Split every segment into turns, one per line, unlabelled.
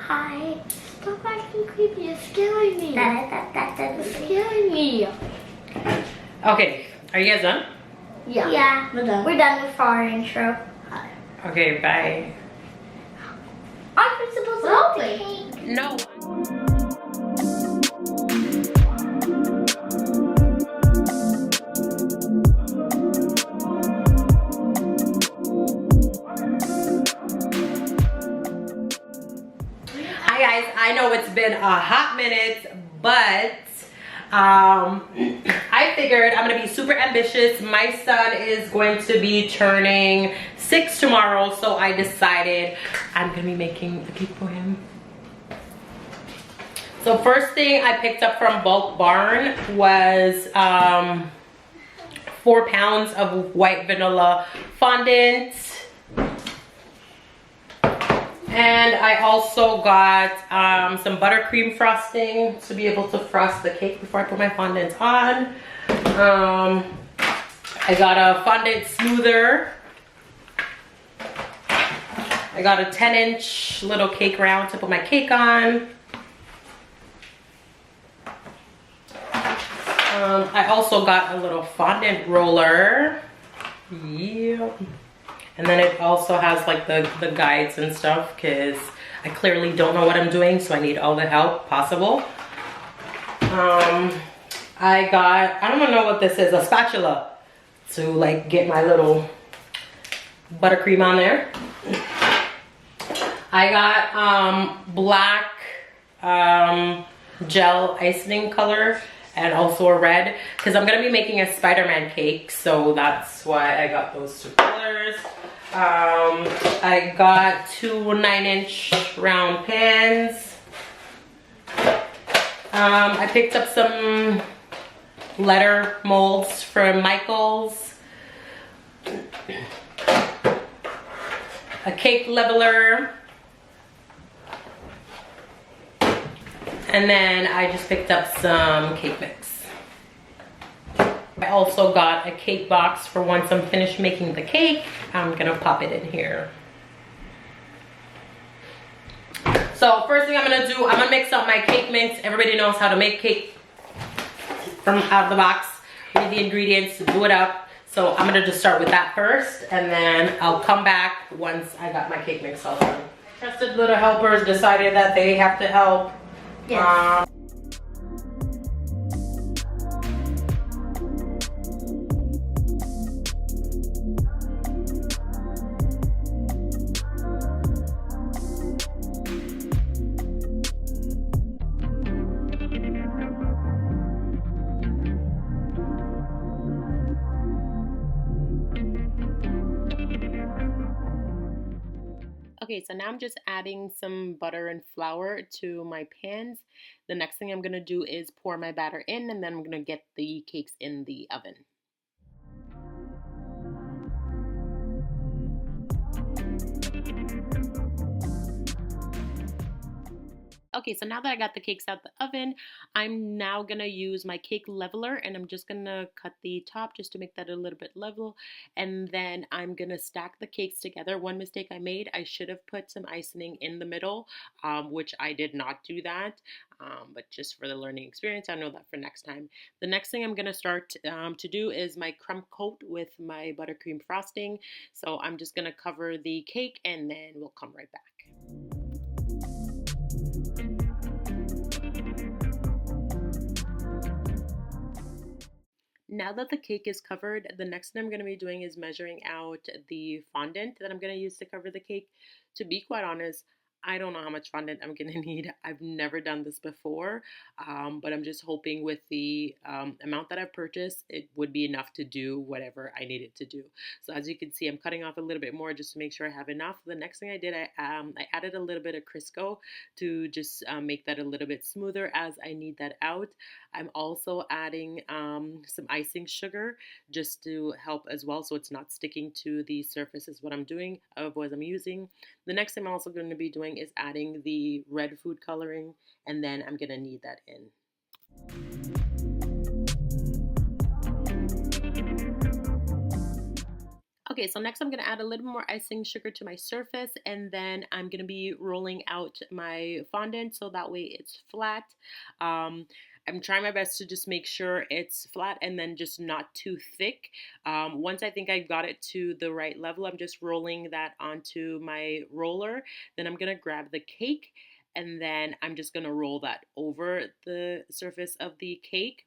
Hi. Stop acting creepy. You're scaring me. You're scaring me.
Okay, are you guys done?
Yeah. Yeah, we're done. We're done with our intro.
Okay, bye.
Aren't we supposed to open cake?
No. Hi guys, I know it's been a hot minute, but I figured I'm gonna be super ambitious. My son is going to be turning 6 tomorrow, so I decided I'm gonna be making a cake for him. So first thing I picked up from Bulk Barn was 4 pounds of white vanilla fondant. And I also got some buttercream frosting to be able to frost the cake before I put my fondant on. I got a fondant smoother. I got a 10-inch little cake round to put my cake on. I also got a little fondant roller. Yeah. And then it also has like the guides and stuff because I clearly don't know what I'm doing, so I need all the help possible. I don't even know what this is, a spatula to like get my little buttercream on there. I got black gel icing color and also a red because I'm gonna be making a Spider-Man cake, so that's why I got those 2 colors. I got 2 9-inch round pans. I picked up some letter molds from Michael's. A cake leveler. And then I just picked up some cake mix. I also got a cake box for once I'm finished making the cake. I'm gonna pop it in here. So first thing I'm gonna do, I'm gonna mix up my cake mix. Everybody knows how to make cake from out of the box. Read the ingredients, do it up. So I'm gonna just start with that first, and then I'll come back once I got my cake mix all done. Trusted little helpers decided that they have to help. Yes. Okay, so now I'm just adding some butter and flour to my pans. The next thing I'm going to do is pour my batter in, and then I'm going to get the cakes in the oven. Okay, so now that I got the cakes out the oven, I'm now gonna use my cake leveler, and I'm just gonna cut the top just to make that a little bit level, and then I'm gonna stack the cakes together. One mistake I made, I should have put some icing in the middle, which I did not do that, but just for the learning experience, I know that for next time. The next thing I'm gonna start to do is my crumb coat with my buttercream frosting. So I'm just gonna cover the cake, and then we'll come right back. Now that the cake is covered, the next thing I'm going to be doing is measuring out the fondant that I'm going to use to cover the cake. To be quite honest, I don't know how much fondant I'm going to need. I've never done this before, but I'm just hoping with the amount that I've purchased, it would be enough to do whatever I needed to do. So as you can see, I'm cutting off a little bit more just to make sure I have enough. The next thing I did, I added a little bit of Crisco to just make that a little bit smoother as I need that out. I'm also adding some icing sugar just to help as well, so it's not sticking to the surface is what I'm doing of what I'm using. The next thing I'm also going to be doing is adding the red food coloring, and then I'm going to knead that in. Okay, so next I'm going to add a little more icing sugar to my surface, and then I'm going to be rolling out my fondant so that way it's flat. I'm trying my best to just make sure it's flat and then just not too thick. Once I think I got it to the right level, I'm just rolling that onto my roller. Then I'm going to grab the cake, and then I'm just going to roll that over the surface of the cake.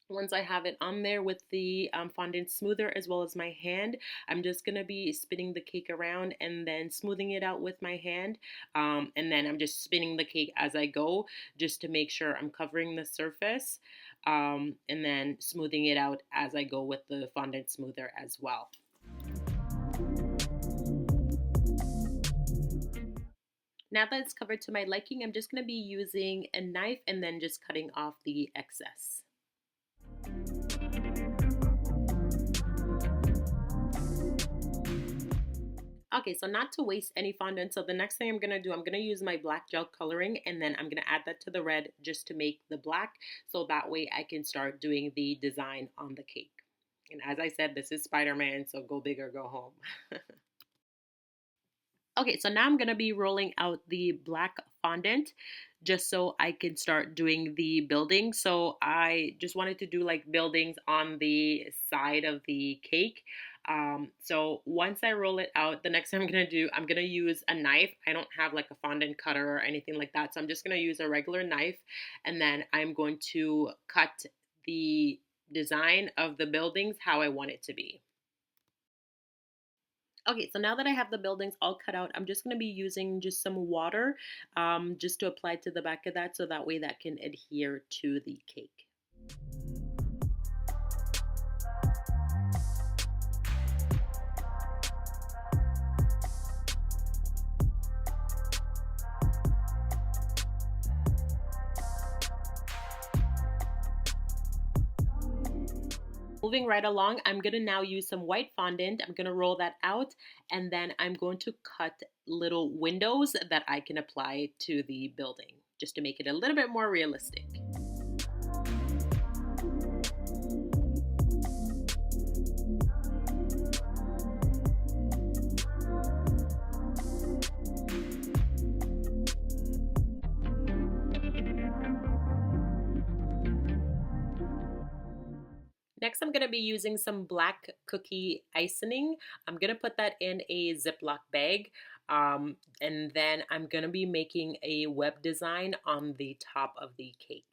Once I have it on there with the fondant smoother as well as my hand, I'm just going to be spinning the cake around and then smoothing it out with my hand. And then I'm just spinning the cake as I go just to make sure I'm covering the surface. And then smoothing it out as I go with the fondant smoother as well. Now that it's covered to my liking, I'm just going to be using a knife and then just cutting off the excess. Okay, so not to waste any fondant, so the next thing I'm going to do, I'm going to use my black gel coloring, and then I'm going to add that to the red just to make the black, so that way I can start doing the design on the cake. And as I said, this is Spider-Man, so go big or go home. Okay, so now I'm going to be rolling out the black fondant just so I can start doing the building. So I just wanted to do like buildings on the side of the cake. So once I roll it out, the next thing I'm going to do, I'm going to use a knife. I don't have like a fondant cutter or anything like that. So I'm just going to use a regular knife, and then I'm going to cut the design of the buildings how I want it to be. Okay, so now that I have the buildings all cut out, I'm just going to be using just some water just to apply to the back of that so that way that can adhere to the cake. Moving right along, I'm going to now use some white fondant. I'm going to roll that out, and then I'm going to cut little windows that I can apply to the building just to make it a little bit more realistic. Next, I'm going to be using some black cookie icing. I'm going to put that in a Ziploc bag. And then I'm going to be making a web design on the top of the cake.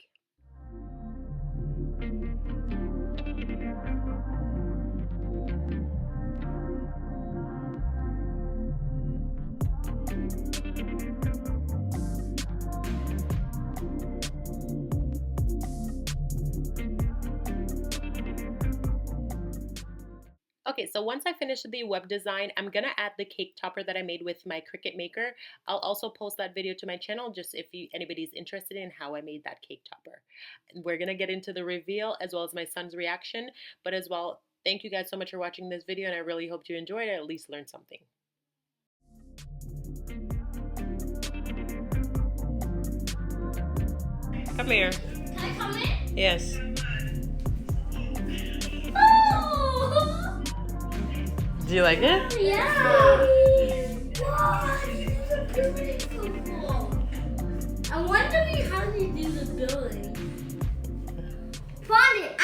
Okay, so once I finish the web design, I'm gonna add the cake topper that I made with my Cricut Maker. I'll also post that video to my channel just if anybody's interested in how I made that cake topper. We're gonna get into the reveal as well as my son's reaction, but as well, thank you guys so much for watching this video, and I really hope you enjoyed it, at least learned something. Come here.
Can I come in?
Yes.
Oh!
Do you like it?
Yeah! Wow, this is pretty cool. I wonder how they do the building. Fondant.